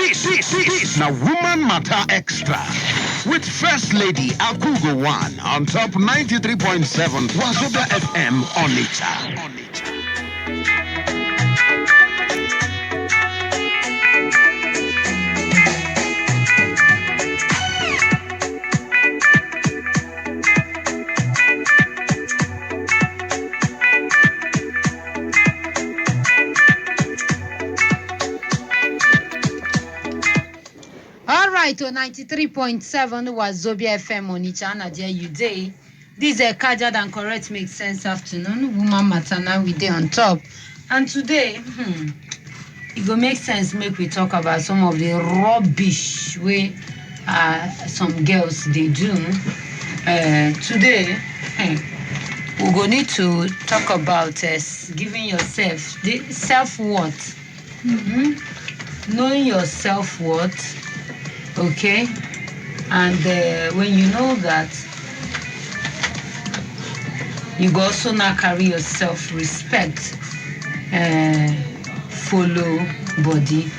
This now Woman Matter Extra with First Lady Akugo One on top 93.7 Wazobia FM Onitsha. Right, to 93.7 Wazobia FM Onitsha, Nadia Uday. This is a casual and correct make sense afternoon. Woman Matter now we day on top. And today, it go make sense make we talk about some of the rubbish way some girls they do. Today, we go need to talk about giving yourself the self-worth. Knowing your self-worth. Okay, and when you know that, you go also now carry your self-respect, follow body.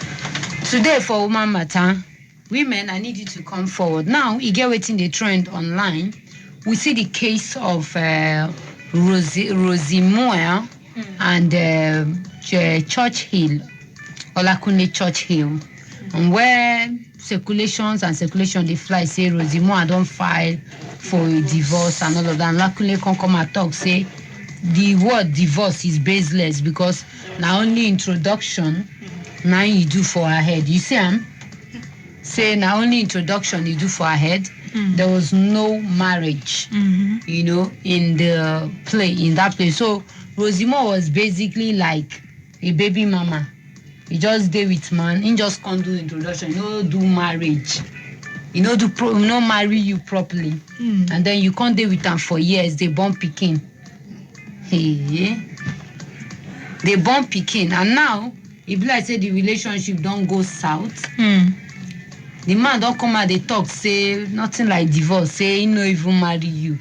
Today for Woman Matter, women, I need you to come forward. Now, you get waiting the trend online. We see the case of Rosie Moore and Churchill, Olakunle Churchill, and where circulation they fly say Rosie Moore don't file for a divorce and all of that. And luckily come and talk say the word divorce is baseless because now only introduction now you do for her head. You see say now only introduction you do for her head. There was no marriage, you know, in the play in that place. So Rosie Moore was basically like a baby mama. He just stay with man. He just can't do introduction. You know, do marriage. You know, marry you properly. And then you can't stay with them for years. They born pikin. Hey, they born pikin. And now, if like say the relationship don't go south, the man don't come out. They talk say nothing like divorce. Say he no even marry you.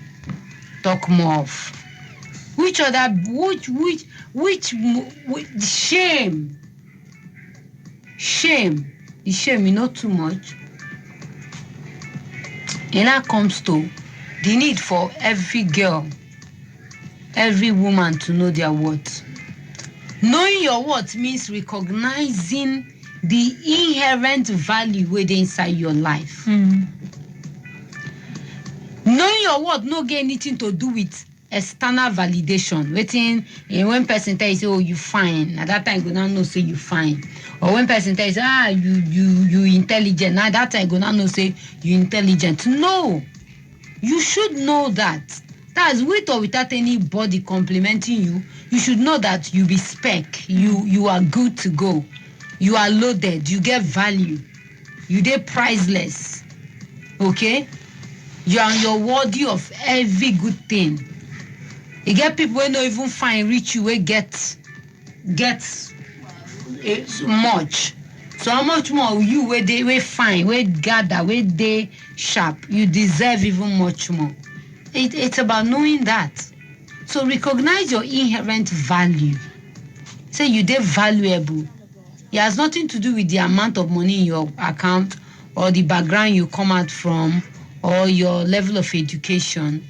Talk more of which shame. Shame, you know too much. And that comes to the need for every girl, every woman to know their worth. Knowing your worth means recognizing the inherent value within inside your life. Knowing your worth no get anything to do with external validation. Waiting when person tell you say, oh, you fine. At that time you go now know say you fine. Or when person tells you intelligent, now that time go now know say you intelligent. No, you should know that. That's with or without anybody complimenting you. You should know that you be spec. You are good to go. You are loaded. You get value. You dey priceless. Okay, you're worthy of every good thing. You get people who don't even find reach you. We get much. So how much more you where they find, where gather, where they sharp, you deserve even much more. It's about knowing that. So recognize your inherent value. Say you dey valuable. It has nothing to do with the amount of money in your account or the background you come out from or your level of education.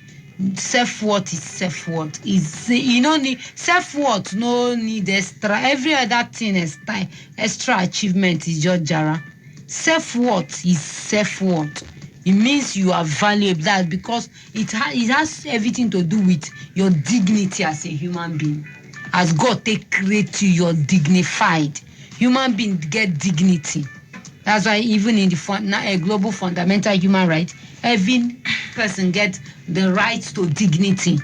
Self-worth is self-worth. You don't need self-worth, no need extra. Every other thing is extra achievement is just jara. Self-worth is self-worth. It means you are valuable. That because it has everything to do with your dignity as a human being. As God take create you, you're dignified. Human being get dignity. That's why even in the global fundamental human right, every person get the right to dignity.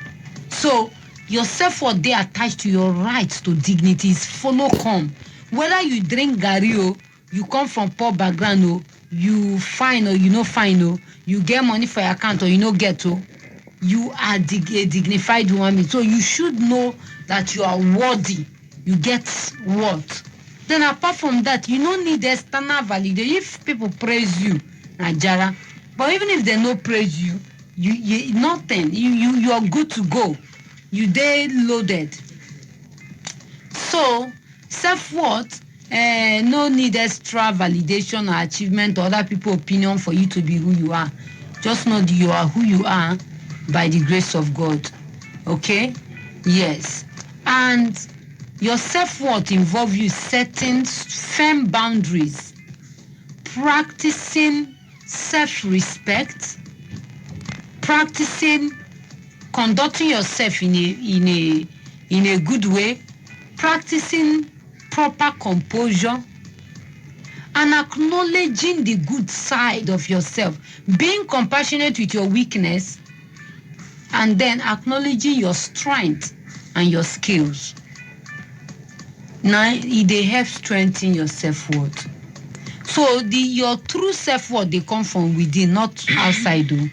So your self-worth they attached to your right to dignity is follow come. Whether you drink garri, you come from poor background, you fine or you no fine, you get money for your account or you no get, you are a dignified woman. So you should know that you are worthy. You get worth. Then apart from that, you don't need external validation. If people praise you, Najara, but even if they no praise you, you nothing. You are good to go. You they loaded. So self-worth No need extra validation or achievement or other people's opinion for you to be who you are. Just know that you are who you are by the grace of God. Okay? Yes. And your self-worth involves you setting firm boundaries, practicing self-respect, practicing conducting yourself in a good way, practicing proper composure, and acknowledging the good side of yourself, being compassionate with your weakness, and then acknowledging your strength and your skills. Now, they help strengthen your self-worth. So your true self-worth, they come from within, not outside. Though.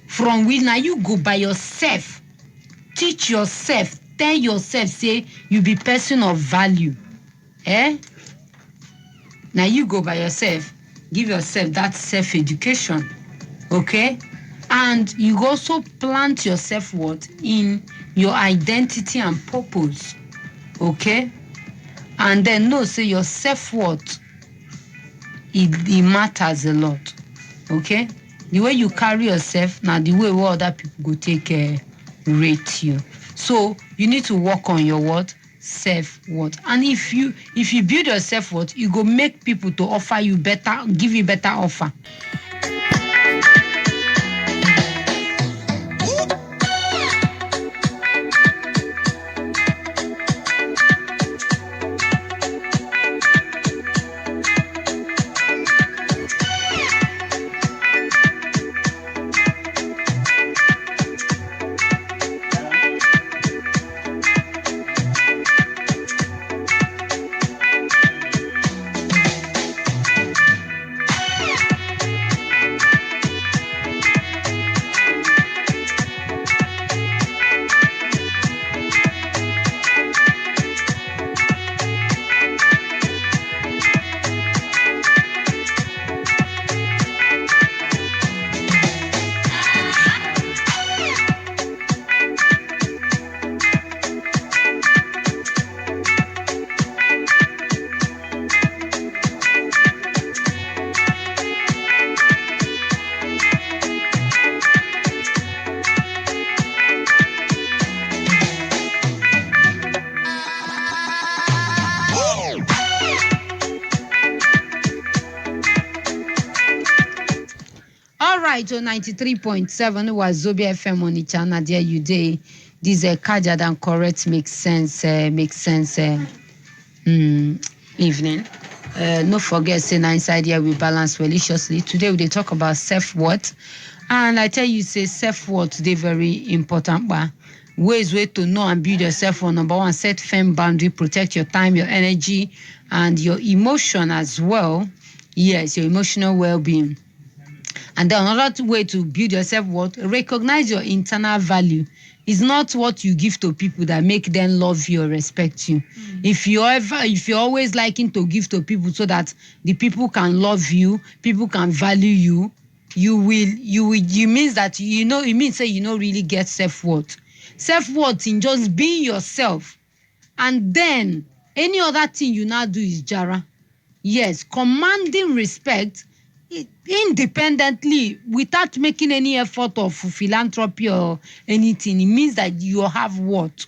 From within, now you go by yourself. Teach yourself. Tell yourself, say, you be person of value. Now you go by yourself. Give yourself that self-education. Okay? And you also plant your self-worth in your identity and purpose. Okay? And then know, say, your self-worth, it matters a lot. Okay? The way you carry yourself, now the way other people go take rate you. So you need to work on your what? Self-worth. And if you build your self-worth, you go make people to offer you better, give you better offer. Right, on 93.7 was Zobia FM on each channel. There you day. This Kajad and correct makes sense. Evening. No forget, say inside here we balance religiously. Today we talk about self-worth, and I tell you, say self-worth they very important. But ways to know and build yourself. Number one, set firm boundary, protect your time, your energy, and your emotion as well. Yes, your emotional well-being. And then another way to build your self-worth, recognize your internal value. It's not what you give to people that make them love you or respect you. If you're always liking to give to people so that the people can love you, people can value you, you means that it means that you don't really get self-worth. Self-worth in just being yourself. And then any other thing you now do is jara. Yes, commanding respect independently without making any effort of philanthropy or anything. It means that you have what?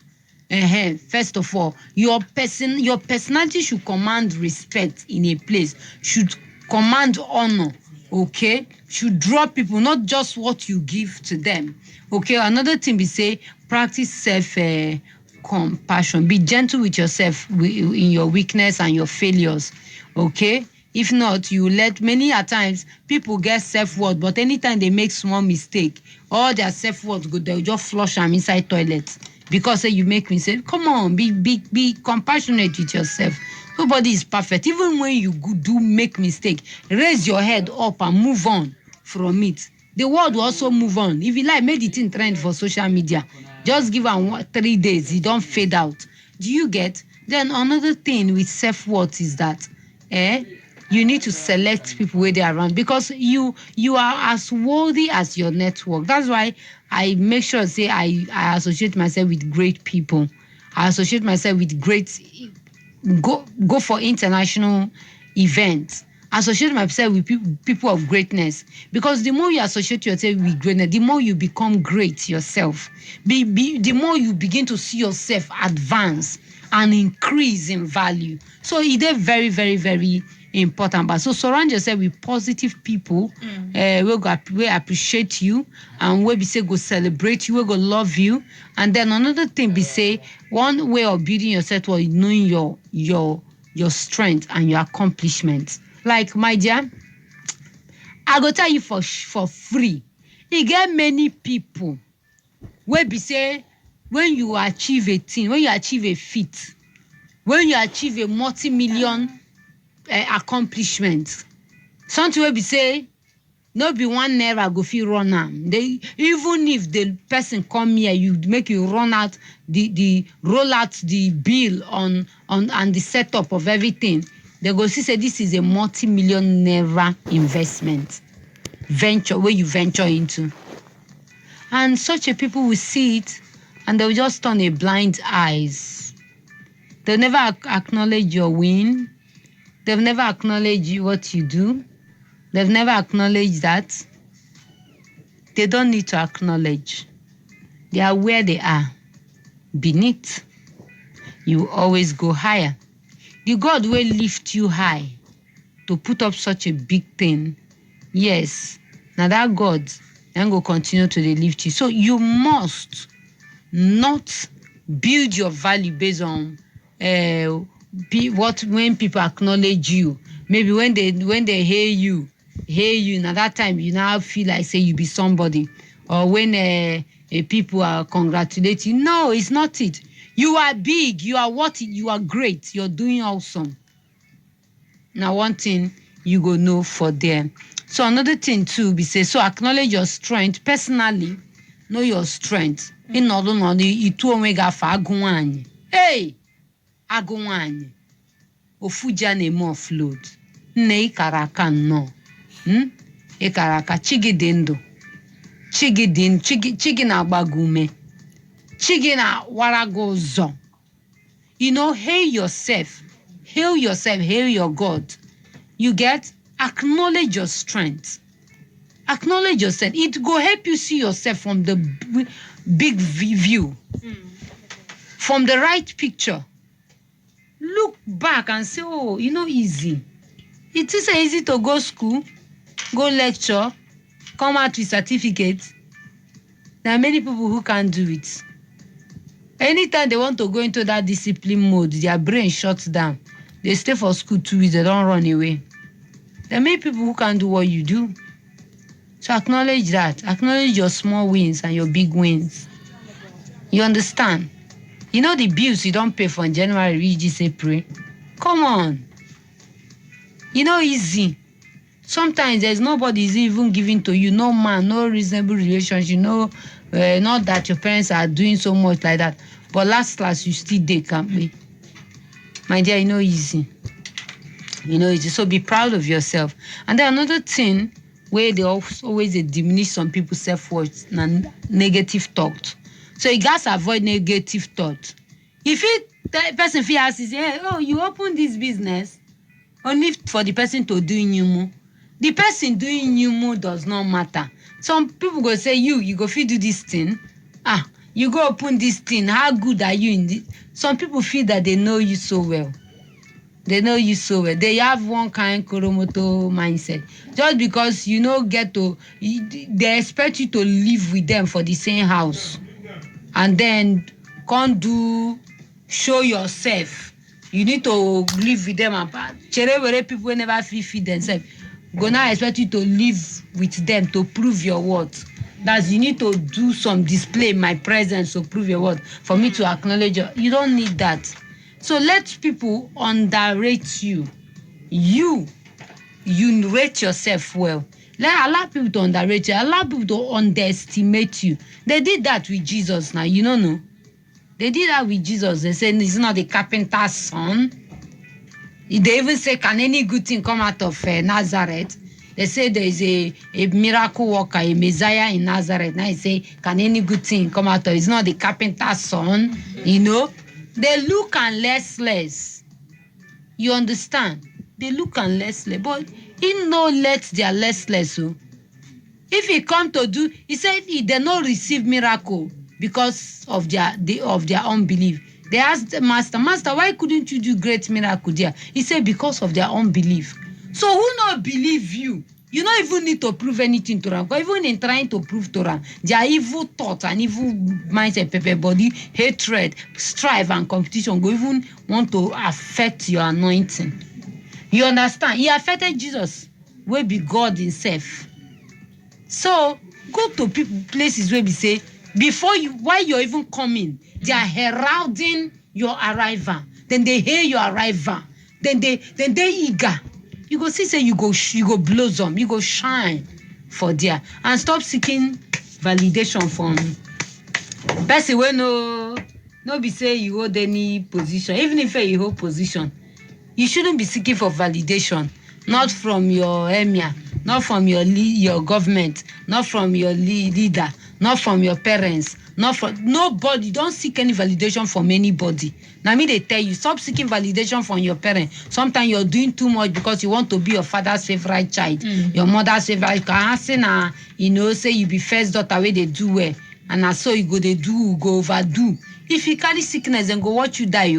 First of all, your personality should command respect in a place, should command honor, okay? Should draw people, not just what you give to them. Okay, another thing we say, practice self-compassion. Be gentle with yourself in your weakness and your failures, okay? If not, you let many a times people get self-worth, but anytime they make small mistake, all their self-worth they'll just flush them inside toilets because you make mistake. Come on, be compassionate with yourself. Nobody is perfect. Even when you do make mistake, raise your head up and move on from it. The world will also move on. If you like, make it in trend for social media. Just give them 3 days, it don't fade out. Do you get? Then another thing with self-worth is that, you need to select people where they are around because you are as worthy as your network. That's why I make sure I associate myself with great people. I associate myself with great go for international events. Associate myself with people of greatness, because the more you associate yourself with greatness, the more you become great yourself. The more you begin to see yourself advance and increase in value. So it is very, very, very important. But so surround yourself with positive people we appreciate you, and we be say go celebrate you, we go love you. And then another thing be say, one way of building yourself was knowing your strength and your accomplishments. Like, my dear, I go tell you for free. You get many people where be say, when you achieve a thing, when you achieve a feat, when you achieve a multi-million accomplishment, something will be say, no be 1 naira go fit run am. They, even if the person come here, you make you run out roll out the bill on and the setup of everything. They go see say this is a multi-million naira investment venture where you venture into, and such a people will see it and they'll just turn a blind eyes. They'll never acknowledge your win. They've never acknowledged what you do. They've never acknowledged that. They don't need to acknowledge. They are where they are. Beneath, you always go higher. The God will lift you high to put up such a big thing. Yes, now that God then go continue to lift you. So you must not build your value based on when people acknowledge you. Maybe when they hear you, now that time you now feel like say you be somebody, or when people are congratulating. No, it's not it. You are big, you are what, you are great, you're doing awesome. Now one thing you go know for them. So another thing too be say, so acknowledge your strength personally. Know your strength. In order itu omega fa agụnwanyị. Hey, agụnwanyị. Ofuja na-eme offload. Nne ịkara aka nnọọ. Ịkara aka chigide ndụ. Chigi na-agbago ume. Chigi na-warago ụzọ. You know, hail yourself, hail your God. You get? Acknowledge your strength. Acknowledge yourself. It go help you see yourself from the big view, from the right picture. Look back and say, oh, you know, easy. It is easy to go school, go lecture, come out with certificates. There are many people who can't do it. Anytime they want to go into that discipline mode, their brain shuts down. They stay for school 2 weeks, they don't run away. There are many people who can't do what you do. So acknowledge that. Acknowledge your small wins and your big wins. You understand? You know the bills you don't pay from January, reach this April? Come on. You know, easy. Sometimes there's nobody is even giving to you. No man, no reasonable relationship. No, not that your parents are doing so much like that. But last you still there, can't be? My dear, you know, easy. You know, easy. So be proud of yourself. And then another thing, where they always diminish some people's self-worth and negative thought. So you guys avoid negative thought. If the person feels, hey, oh, you open this business only for the person to do new. The person doing new does not matter. Some people go say, you go fit do this thing. You go open this thing. How good are you in this? Some people feel that they know you so well. They know you so well. They have one kind Koromoto mindset. Just because you know they expect you to live with them for the same house. And then can't show yourself. You need to live with them apart. People never feed themselves. Go now expect you to live with them to prove your worth. That's you need to do some display my presence to prove your worth. For me to acknowledge you don't need that. So let people underrate you. You rate yourself well. Allow people to underrate you. Allow people to underestimate you. They did that with Jesus now. You don't know. They did that with Jesus. They said he's not the carpenter's son. They even say, can any good thing come out of Nazareth? They say there is a miracle worker, a Messiah in Nazareth. Now they say, can any good thing come out of? It's not the carpenter's son, you know. They look and less. You understand? They look and restless, but he no let their restless. So if he come to do, he said he did not receive miracle because of their unbelief. They asked the master, why couldn't you do great miracle there? He said because of their unbelief. So who not believe you? You don't even need to prove anything to them. Because even in trying to prove to them, their evil thoughts and evil mindset, pepper body, hatred, strife and competition go even want to affect your anointing. You understand? He affected Jesus, will be God himself. So go to places where we say, before you, while you're even coming, they are heralding your arrival. Then they hear your arrival. Then they eager. You go see, say you go blossom, you go shine for there, and stop seeking validation from person wey no be say you hold any position. Even if you hold position, you shouldn't be seeking for validation, not from your emir, not from your government, not from your leader, not from your parents, not from nobody. Don't seek any validation from anybody. Now me they tell you, stop seeking validation from your parents. Sometimes you're doing too much because you want to be your father's favorite child, your mother's favorite. Say you be first daughter where they do well, and so you go overdo. If you carry sickness, then go watch you die,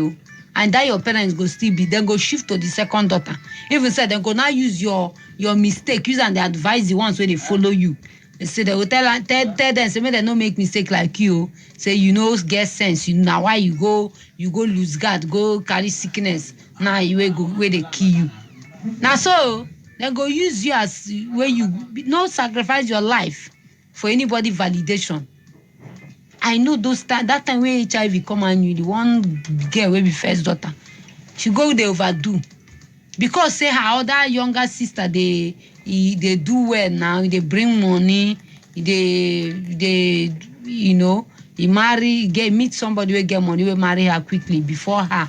and that your parents go still be, then go shift to the second daughter. Even said then go now use your mistake, use and they advise the ones where they follow you. They say they will tell them, say, they don't make mistake like you. Say get sense. Now why you go lose guard, go carry sickness. Now you go where they kill you. Now so they go use you as where you no sacrifice your life for anybody validation. I know that time when HIV come and you, the one girl will be first daughter, she go they overdo. Because say her other younger sister, they do well now, they bring money, they meet somebody will get money, will marry her quickly before her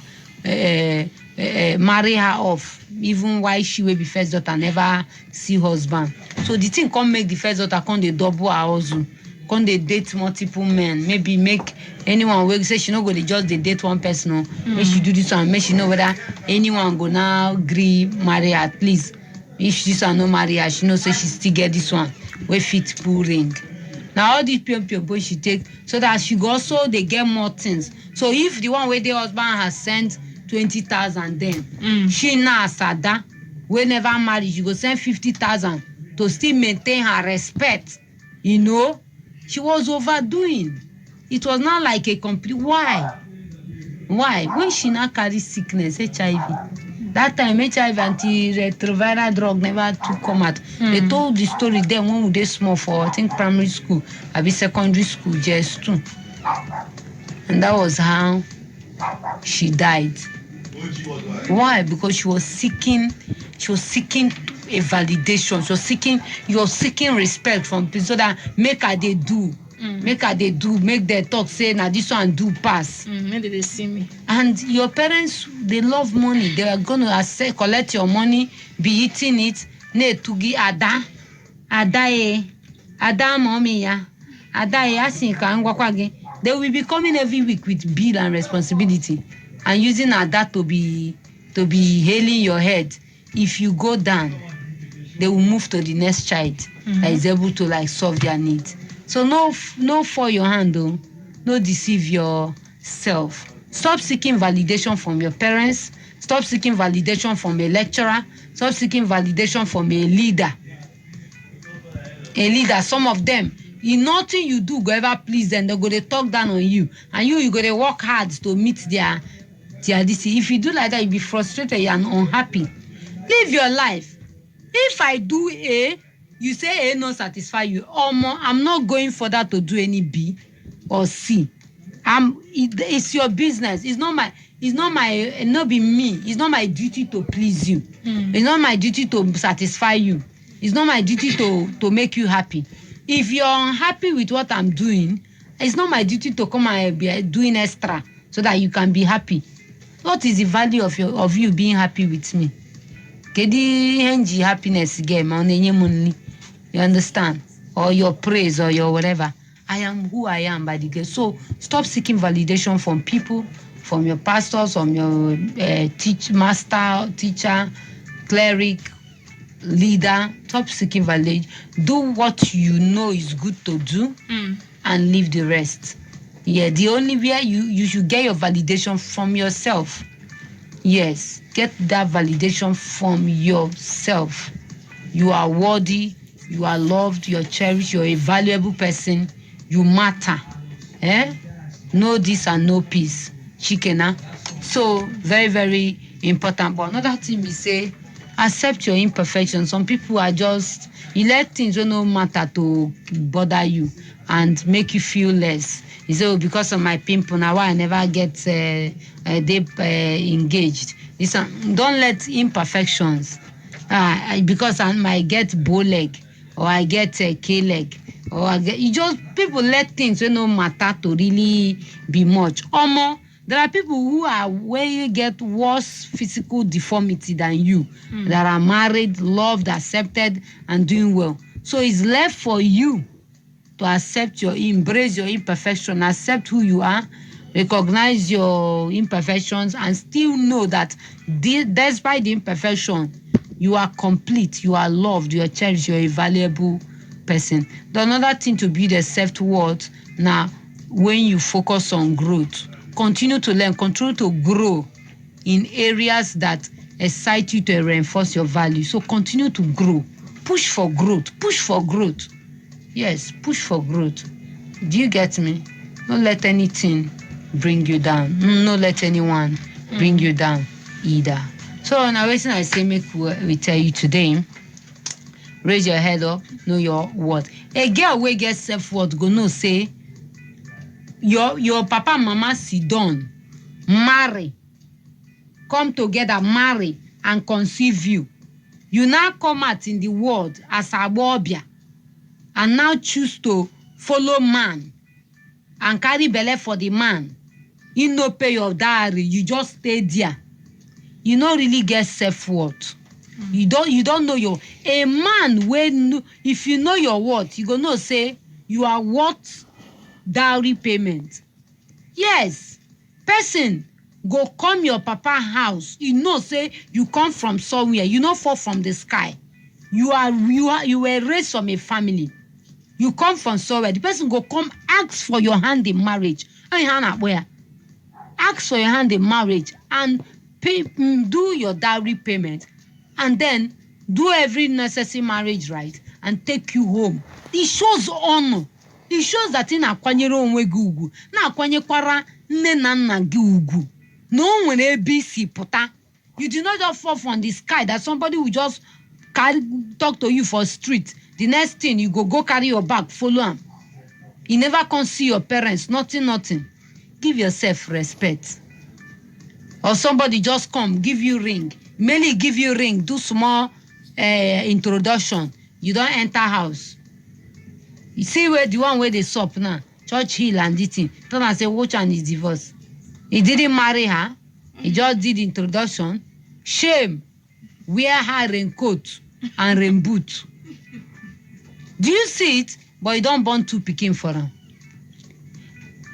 marry her off, even while she will be first daughter, never see husband. So the thing come make the first daughter come they double her husband. Come they date multiple men, maybe make anyone will say she no go they just they date one person. Make she do this one, make she know whether anyone go now agree marry her at least. If this one no marry her, she know say she still get this one where fit pull ring. Now all these pure boy she take so that she go also they get more things. So if the one where the husband has sent 20,000, then she now Sada we never marry, she go send 50,000 to still maintain her respect. She was overdoing. It was not like a complete. Why? When she now carry sickness, HIV. That time HIV antiretroviral drug never to come out. They told the story then when they small for I think primary school, maybe secondary school, just too. And that was how she died. Why? Because she was seeking a validation. She was seeking respect from people so that make her they do. Make their talk say now this one do pass. Maybe they see me. And your parents, they love money. They are gonna collect your money, be eating it. Ne tugi ada mommy ya. They will be coming every week with bill and responsibility, and using ada to be hailing your head. If you go down, they will move to the next child that is able to solve their needs. So no for your hand though. No deceive yourself. Stop seeking validation from your parents. Stop seeking validation from a lecturer. Stop seeking validation from a leader. Some of them, in nothing you do go ever please them. They go to talk down on you, and you go to work hard to meet their this. If you do like that, you'll be frustrated and unhappy. Live your life. If I do A, you say A not satisfy you. I'm not going further to do any B or C. It's your business. Not be me. It's not my duty to please you. It's not my duty to satisfy you. It's not my duty to make you happy. If you're unhappy with what I'm doing, it's not my duty to come and be doing extra so that you can be happy. What is the value of you being happy with me? Kedi happiness game on any. You understand? Or your praise or your whatever. I am who I am by the grace. So stop seeking validation from people from your pastors, from your master, teacher, cleric, leader. Stop seeking validation. Do what you know is good to do and leave the rest. Yeah, the only way you should get your validation from yourself. Yes, get that validation from yourself. You are worthy, you are loved, you're cherished, you're a valuable person, you matter. No this and no peace. Chikena. So, very, very important. But another thing we say, accept your imperfections. Some people are just, you let things don't matter to bother you and make you feel less. You say, oh, because of my pimple, now I never get engaged. Listen, don't let imperfections, because I might get bow leg, or I get K leg, or I get, people let things don't matter to really be much. There are people who are where you get worse physical deformity than you, that are married, loved, accepted, and doing well. So it's left for you to embrace your imperfection, accept who you are, recognize your imperfections, and still know that despite the imperfection, you are complete, you are loved, you are cherished, you're a valuable person. Another thing to build a self-worth, now, when you focus on growth, continue to learn, continue to grow in areas that excite you to reinforce your value. So continue to grow. Push for growth. Push for growth. Yes, push for growth. Do you get me? Don't let anything bring you down. Don't let anyone bring you down either. So now, reason I say make we tell you today, raise your head up, know your worth. A girl wey get self-worth go know say your papa and mama sit down, marry, come together, marry and conceive you. You now come out in the world as a Agbobia and now choose to follow man and carry belle for the man. You no pay your dowry, you just stay there. You no really get self-worth. You don't know a man when, if you know your worth, you go know say you are worth dowry payment. Yes, person go come your papa house, you know say you come from somewhere, you no fall from the sky. You were raised from a family. You come from somewhere. The person go come ask for your hand in marriage. Ask for your hand in marriage and do your dowry payment, and then do every necessary marriage right and take you home. It shows honor. It shows that in akwanyere onwe gi ugwu, na akwanyekwara nne na nna gi ugwu. No one ABC puta. You do not just fall from the sky that somebody will just talk to you for street. The next thing you go carry your bag, follow him. You never can see your parents, nothing. Give yourself respect. Or somebody just come, give you ring. Merely give you ring, do small introduction. You don't enter house. You see where the one where they sup now, Church Hill and this thing. Turn and say, which one is divorced? He didn't marry her. He just did introduction. Shame. Wear her raincoat and rain boot. Do you see it? But you don't born two pikin for her.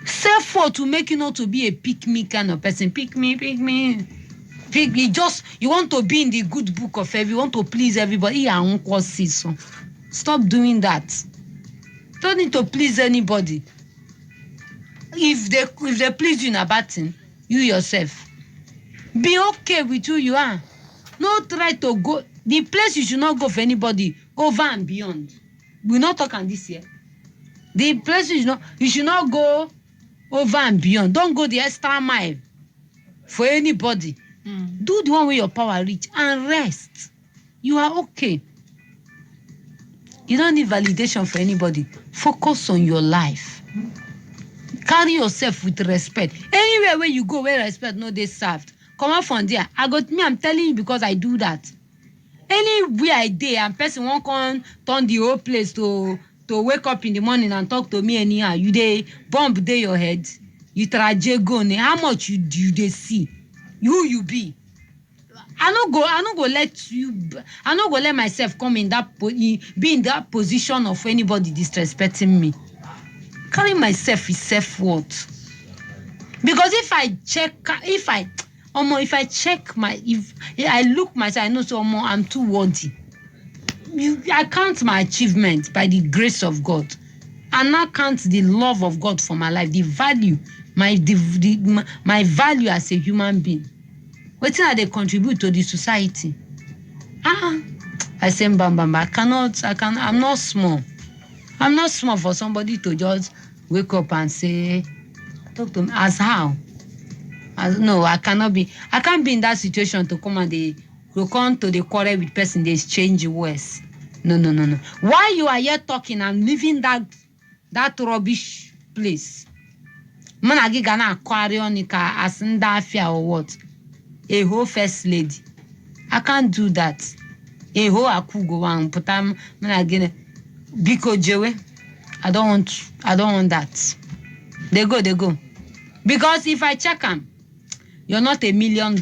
Self-worth to make you not to be a pick-me kind of person. Pick me. You want to be in the good book of everyone. You want to please everybody. Stop doing that. Don't need to please anybody. If they please you in a bad thing, you yourself, be okay with who you are. No try to go. The place you should not go for anybody, go over and beyond. We're not talking this year. The place you should not go over and beyond. Don't go the extra mile for anybody. Do the one where your power reach and rest. You are okay. You don't need validation for anybody. Focus on your life. Carry yourself with respect. Anywhere where you go, where respect no dey served, come out from there. I'm telling you because I do that. Anywhere I dey and person won't come turn the whole place to wake up in the morning and talk to me anyhow. You dey bomb dey your head. You traje go. How much you dey see? Who you be? I no go let myself come in be in that position of anybody disrespecting me. Carry myself is self-worth. Because if I check if I look myself, I know so I'm too worthy. I count my achievement by the grace of God, and now count the love of God for my life, the value, my value as a human being. Wetin I dey contribute to the society? I say I'm not small. I'm not small for somebody to just wake up and say, talk to me as how? No, I cannot be. I can't be in that situation to come and come to the quarrel with person, they exchange words. No. While you are here talking, I'm leaving that rubbish place. Managi gana aquarionica as ndafia or what? A whole first lady. I can't do that. A whole akugo one putam managina biko jewe. I don't want that. They go. Because if I check them, you're not $1 million.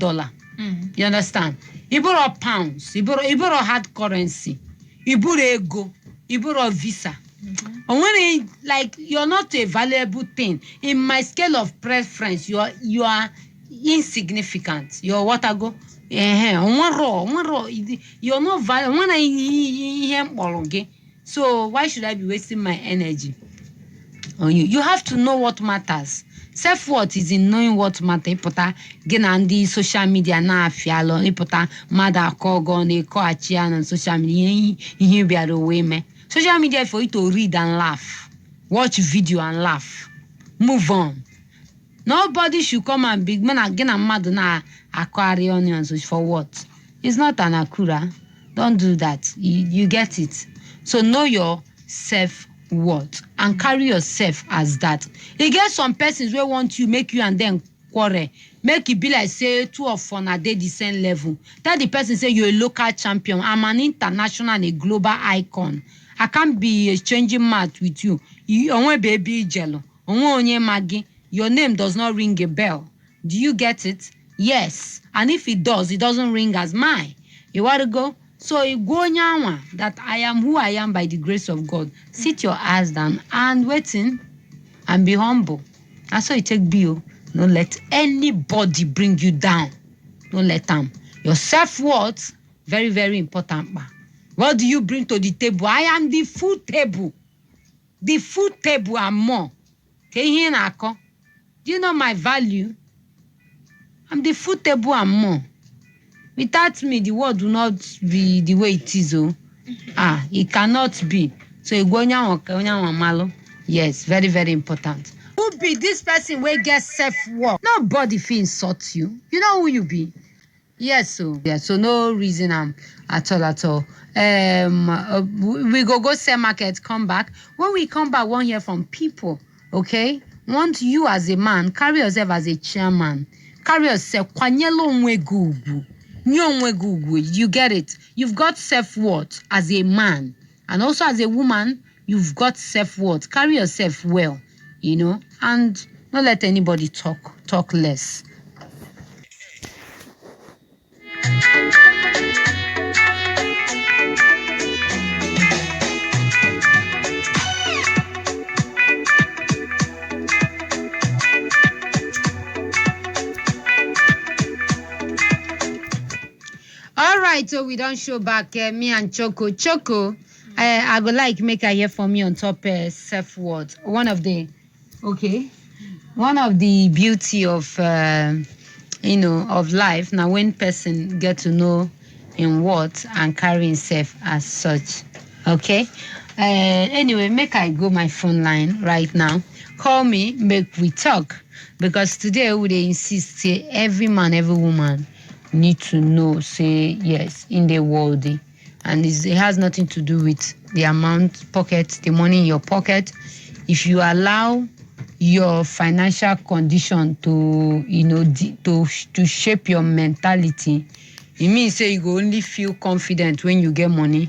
You understand? Iburo pounds, Iburo hard currency, Iburo ego, Iburo visa. And when you're not a valuable thing in my scale of preference, you are insignificant. You're what I go. One raw. You're not valuable. When I so why should I be wasting my energy on you? You have to know what matters. Self-worth is in knowing what matters. Ipota genandi social media na afialo. Ipota mada kogo ne ko achia na social media. Ihe biaro weme. Social media for you to read and laugh, watch video and laugh, move on. Nobody should come and be man again and mad na acquire onions for what? It's not an akura. Don't do that. You get it. So know your self-worth and carry yourself as that. You get some persons who want you, make you and then quarrel. Make it be like say two of one at the same level. Tell the person say you're a local champion. I'm an international and a global icon. I can't be exchanging math with you. You only baby jello. Only Maggie. Your name does not ring a bell. Do you get it? Yes. And if it does, it doesn't ring as mine. You want to go? So you go nyawa that I am who I am by the grace of God. Sit your ass down and waiting and be humble. That's how you take bill. Don't let anybody bring you down. Don't let them. Your self-worth, very, very important. What do you bring to the table? I am the food table. The food table and more. Do you know my value? I'm the food table and more. Without me, the world will not be the way it is. It cannot be. So yes, very, very important. Who be this person where get self-worth? Nobody feel insult you. You know who you be. Yes, so no reason at all. We go sell market, come back. When we come back, won't hear from people. Okay? Want you as a man, carry yourself as a chairman. Carry yourself. You get it. You've got self-worth as a man. And also as a woman, you've got self-worth. Carry yourself well, and don't let anybody talk less. All right, so we don't show back me and Choco. I would like make I hear from you on top self-worth. One of the beauty of of life now when person get to know in what and carry himself as such. Okay. Anyway, make I go my phone line right now. Call me, make we talk, because today we dey insist say every man, every woman need to know, say yes, in the worldly, and it has nothing to do with the the money in your pocket. If you allow your financial condition to to shape your mentality, it means say you go only feel confident when you get money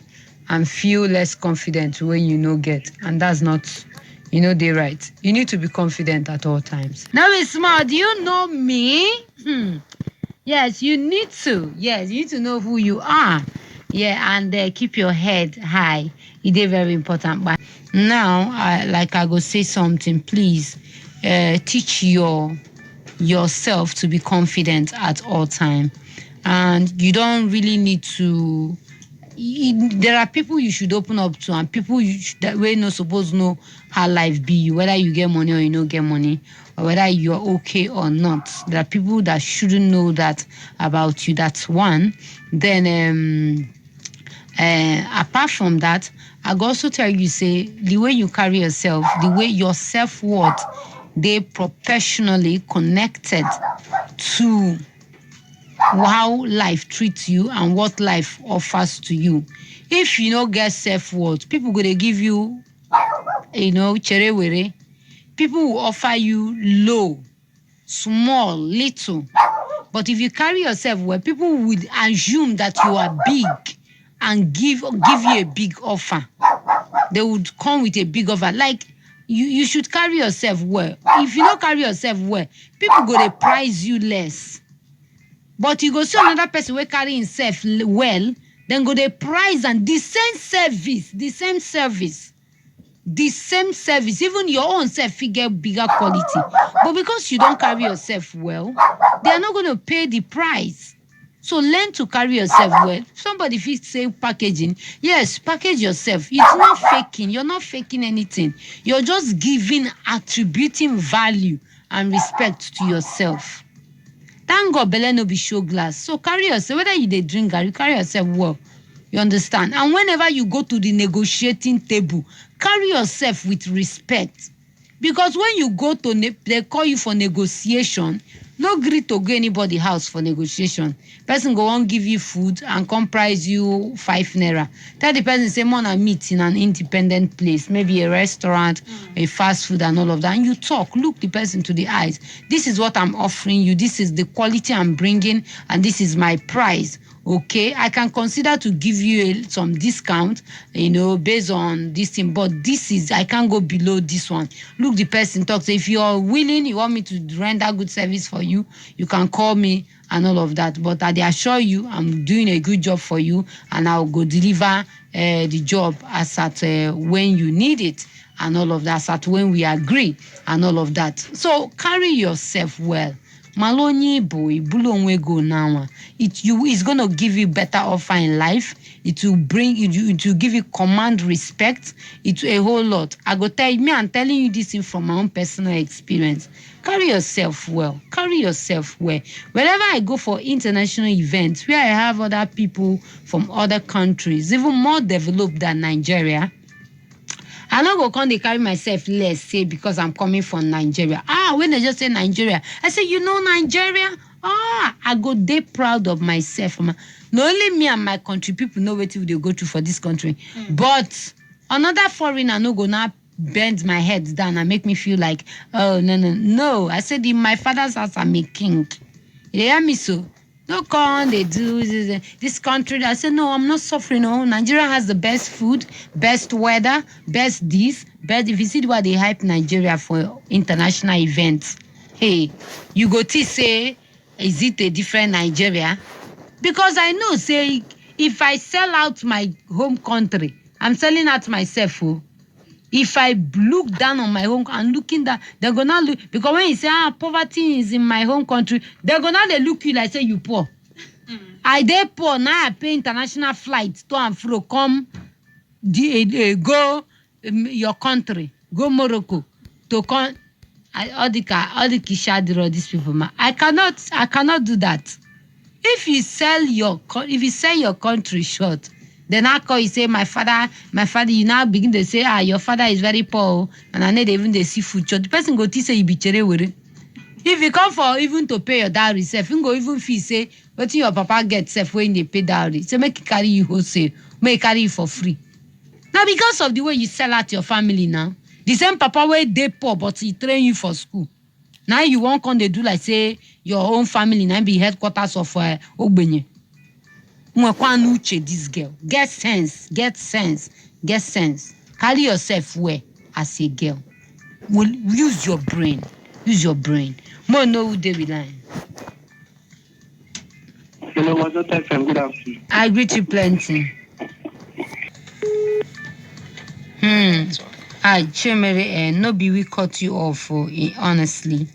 and feel less confident when you no get, and that's not they right. You need to be confident at all times. Now it's small. Do you know me? Yes, you need to. Yes, you need to know who you are. Yeah, and keep your head high. It is very important. But now, I go say something. Please, teach your yourself to be confident at all time. And you don't really need to. There are people you should open up to, and people that way not supposed to know how life be you, whether you get money or you don't get money, or whether you're okay or not. There are people that shouldn't know that about you. That's one. Then apart from that, I go also tell you, say, the way you carry yourself, the way your self-worth, they professionally connected to how life treats you and what life offers to you. If you don't get self-worth, people gonna give you, cherewere. People will offer you low, small, little. But if you carry yourself well, people would assume that you are big and give you a big offer. They would come with a big offer. Like, you should carry yourself well. If you don't carry yourself well, people go to price you less. But you go see another person will carry himself well, then go to price and the same service, even your own self will get bigger quality. But because you don't carry yourself well, they are not going to pay the price. So learn to carry yourself well. Somebody if you say packaging, yes, package yourself. It's not faking. You're not faking anything. You're just attributing value and respect to yourself. Thank God, belle no be show glass. So carry yourself, whether you dey drink or you carry yourself well. You understand? And whenever you go to the negotiating table, carry yourself with respect. Because when you go to, they call you for negotiation, no agree to go anybody house for negotiation. Person go on give you food and come price you 5 naira. Tell the person, say, man, I meet in an independent place, maybe a restaurant, a fast food and all of that. And you talk, look the person to the eyes. This is what I'm offering you. This is the quality I'm bringing and this is my price. Okay, I can consider to give you some discount, based on this thing, but I can't go below this one. Look, the person talks. So if you're willing, you want me to render good service for you, you can call me and all of that. But I assure you, I'm doing a good job for you and I'll go deliver the job as at when you need it and all of that, as at when we agree and all of that. So carry yourself well. Maloney boy, bulonwe go now. It's gonna give you better offer in life. It will bring you. It will give you command respect. It's a whole lot. I'm telling you this thing from my own personal experience. Carry yourself well. Carry yourself well. Wherever I go for international events, where I have other people from other countries, even more developed than Nigeria, I not go come they carry myself less, say because I'm coming from Nigeria. When they just say Nigeria, I say, Nigeria? I go they proud of myself. Not only me and my country, people know what they go through for this country. But another foreigner no go now bend my head down and make me feel like, oh, no. I said, in my father's house, I'm a king. You hear me so? No, they do this country. I said, no, I'm not suffering. No, Nigeria has the best food, best weather, best this, best. If you see why they hype Nigeria for international events, hey, you go to say, is it a different Nigeria? Because I know, say, if I sell out my home country, I'm selling out myself. If I look down on my home and looking down, they're gonna look, because when you say poverty is in my home country, they're gonna look you like say you poor. I dey poor now. I pay international flights to and fro come go your country, go Morocco to come. All the kishadiro these people, man. I cannot do that. If you sell your country short, then I call you say my father, you now begin to say, your father is very poor, and I need even the seafood. The person go to say you be cherewere. If you come for even to pay your dowry, self, you go even feel say, what your papa get self when they pay dowry. So make carry you wholesale, make carry you for free. Now because of the way you sell out your family now, the same papa where they poor but he train you for school. Now you won't come they do like say your own family now be headquarters of Ogbenye. This girl. Get sense. Carry yourself well as a girl. Use your brain. More know who they rely. Hello, Mazota FM. Good afternoon. I greet you plenty. Chemere, no be we cut you off, honestly.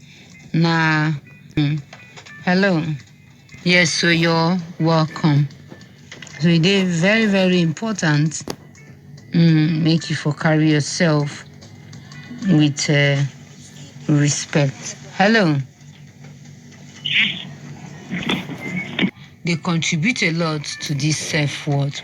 Nah, Hello. Yes, so you're welcome. So it is very, very important. Make you for carry yourself with respect. Hello. They contribute a lot to this self-worth.